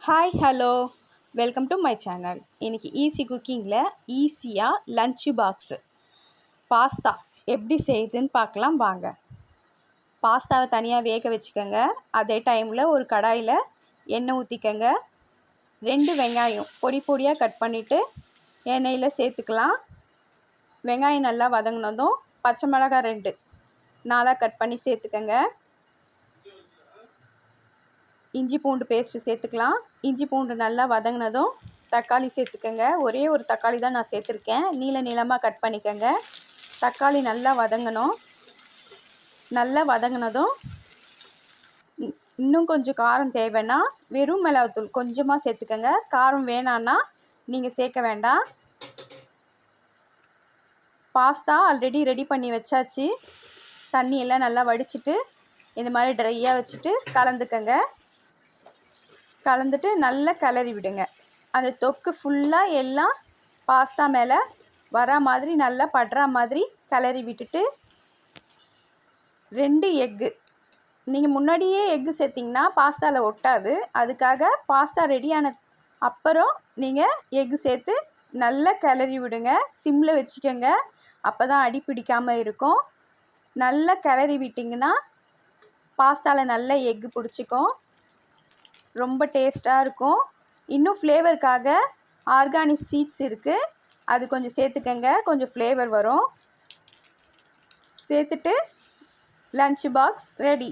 Hi hello welcome to my channel. இன்றைக்கி easy குக்கிங்கில் ஈஸியாக லன்ச்சு பாக்ஸு பாஸ்தா எப்படி செய்யுதுன்னு பார்க்கலாம் வாங்க. பாஸ்தாவை தனியாக வேக வச்சுக்கோங்க. அதே டைமில் ஒரு கடாயில் எண்ணெய் ஊற்றிக்கோங்க. 2 வெங்காயம் பொடி பொடியாக கட் பண்ணிவிட்டு எண்ணெயில் சேர்த்துக்கலாம். வெங்காயம் நல்லா வதங்கினதும் பச்சை மிளகாய் 2 நாலாக கட் பண்ணி சேர்த்துக்கோங்க. இஞ்சி பூண்டு பேஸ்ட்டு சேர்த்துக்கலாம். இஞ்சி பூண்டு நல்லா வதங்கினதும் தக்காளி சேர்த்துக்கோங்க. ஒரே ஒரு தக்காளி தான் நான் சேர்த்துருக்கேன். நீளமாக கட் பண்ணிக்கோங்க. தக்காளி நல்லா வதங்கணும். நல்லா வதங்கினதும் இன்னும் கொஞ்சம் காரம் தேவைன்னா வெறும் மிளகாத்தூள் கொஞ்சமாக சேர்த்துக்கோங்க. காரம் வேணான்னா நீங்கள் சேர்க்க வேண்டாம். பாஸ்தா ஆல்ரெடி ரெடி பண்ணி வச்சாச்சு. தண்ணியெல்லாம் நல்லா வடிச்சிட்டு இந்த மாதிரி ட்ரையாக வச்சுட்டு கலந்துட்டு நல்லா கிளறி விடுங்க. அந்த தொக்கு ஃபுல்லாக எல்லாம் பாஸ்தா மேலே வரா மாதிரி நல்லா படுற மாதிரி கிளறி விட்டுட்டு 2 எக்கு நீங்கள் முன்னாடியே எக்கு சேர்த்திங்கன்னா பாஸ்தாவில் ஒட்டாது. அதுக்காக பாஸ்தா ரெடியான அப்புறம் நீங்கள் எக்கு சேர்த்து நல்லா கிளறி விடுங்க. சிம்மில் வச்சுக்கோங்க. அப்போ தான் அடி பிடிக்காமல் இருக்கும். நல்லா கிளறி விட்டிங்கன்னா பாஸ்தாவில் நல்லா எக்கு பிடிச்சிக்கும். ரொம்ப டேஸ்ட்டாக இருக்கும். இன்னும் ஃப்ளேவருக்காக ஆர்கானிக் சீட்ஸ் இருக்குது, அது கொஞ்சம் சேர்த்துக்கங்க. கொஞ்சம் ஃப்ளேவர் வரும். சேர்த்துட்டு லன்ச் பாக்ஸ் ரெடி.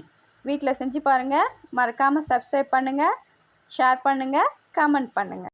வீட்டில் செஞ்சு பாருங்கள். மறக்காமல் சப்ஸ்கிரைப் பண்ணுங்கள், ஷேர் பண்ணுங்கள், கமெண்ட் பண்ணுங்கள்.